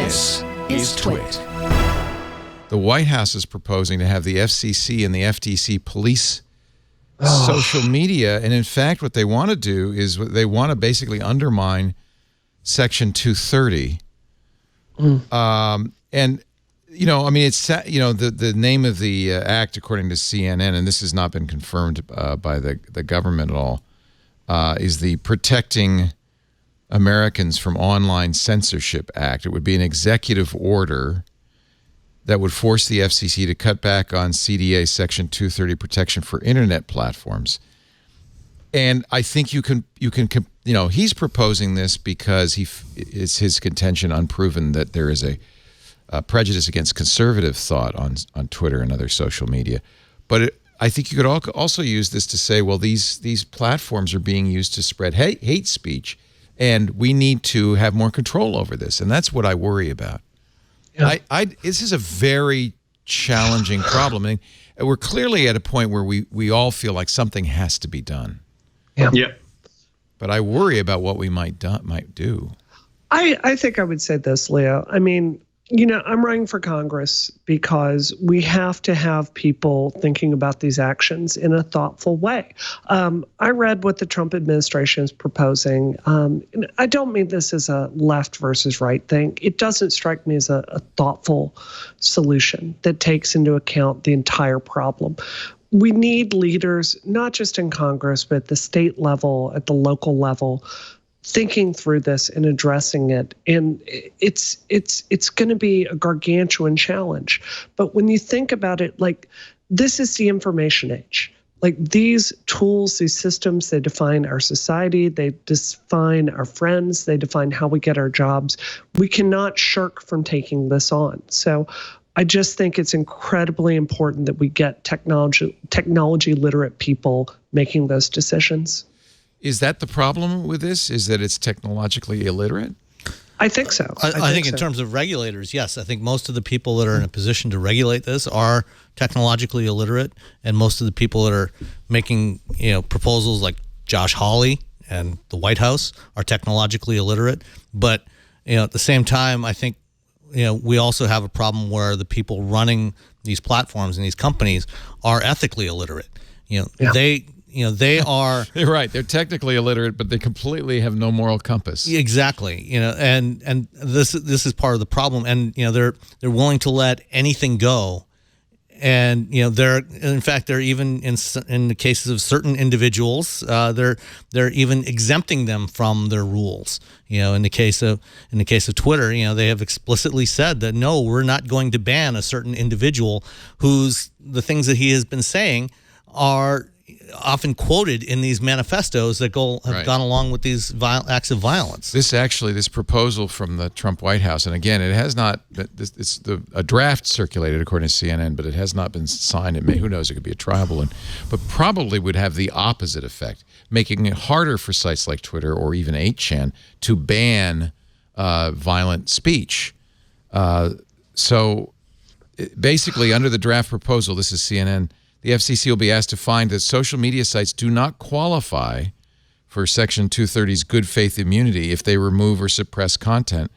This is TWiT. The White House is proposing to have the FCC and the FTC police social media. And in fact, what they want to do is they want to basically undermine Section 230. And, you know, I mean, it's, you know, the name of the act, according to CNN, and this has not been confirmed by the government at all, is the Protecting Americans from Online Censorship Act. It would be an executive order that would force the FCC to cut back on CDA Section 230 protection for internet platforms. And I think you can, you know, he's proposing this because it's his contention, unproven, that there is a prejudice against conservative thought on Twitter and other social media. But I think you could also use this to say, well, these platforms are being used to spread hate speech, and we need to have more control over this. And that's what I worry about. Yeah. This is a very challenging problem. And we're clearly at a point where we all feel like something has to be done. Yeah. But I worry about what we might do. I think I would say this, Leo. I mean, you know, I'm running for Congress because we have to have people thinking about these actions in a thoughtful way. I read what the Trump administration is proposing. And I don't mean this as a left versus right thing. It doesn't strike me as a thoughtful solution that takes into account the entire problem. We need leaders, not just in Congress, but at the state level, at the local level, thinking through this and addressing it. And it's going to be a gargantuan challenge. But when you think about it, like, this is the information age. Like, these tools, these systems, they define our society, they define our friends, they define how we get our jobs. We cannot shirk from taking this on. So I just think it's incredibly important that we get technology literate people making those decisions. Is that the problem with this? Is that it's technologically illiterate? I think so. I think in terms of regulators, yes. I think most of the people that are in a position to regulate this are technologically illiterate, and most of the people that are making, you know, proposals like Josh Hawley and the White House are technologically illiterate. But, you know, at the same time, I think, you know, we also have a problem where the people running these platforms and these companies are ethically illiterate. You know, they are. You're right. They're technically illiterate, but they completely have no moral compass. Exactly. You know, and this is part of the problem. And, you know, they're willing to let anything go. And, you know, they're even in the cases of certain individuals, they're even exempting them from their rules. You know, in the case of Twitter, you know, they have explicitly said that no, we're not going to ban a certain individual the things that he has been saying are often quoted in these manifestos that have gone along with these acts of violence. This proposal from the Trump White House, and again, it has not. It's a draft circulated according to CNN, but it has not been signed. Who knows? It could be a tribal one, but probably would have the opposite effect, making it harder for sites like Twitter or even 8chan to ban violent speech. So basically, under the draft proposal, this is CNN. The FCC will be asked to find that social media sites do not qualify for Section 230's good faith immunity if they remove or suppress content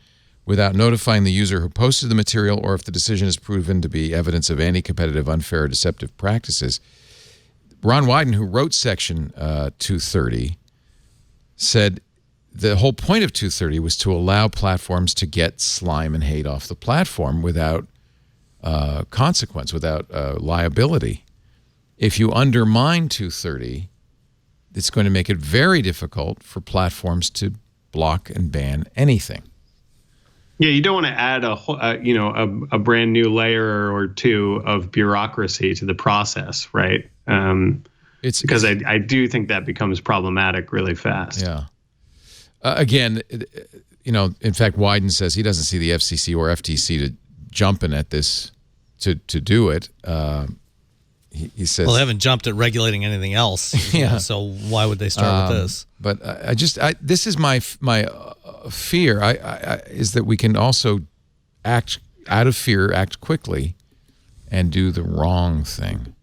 without notifying the user who posted the material, or if the decision is proven to be evidence of anti-competitive, unfair, or deceptive practices. Ron Wyden, who wrote Section 230, said the whole point of 230 was to allow platforms to get slime and hate off the platform without consequence, without liability. If you undermine 230, it's going to make it very difficult for platforms to block and ban anything. Yeah, you don't want to add a brand new layer or two of bureaucracy to the process, right? It's because I do think that becomes problematic really fast. Yeah. Again, you know, in fact, Wyden says he doesn't see the FCC or FTC to jumping at this to do it. He says, well, they haven't jumped at regulating anything else. Yeah. So why would they start with this? But this is my fear. Is that we can also act out of fear, act quickly, and do the wrong thing.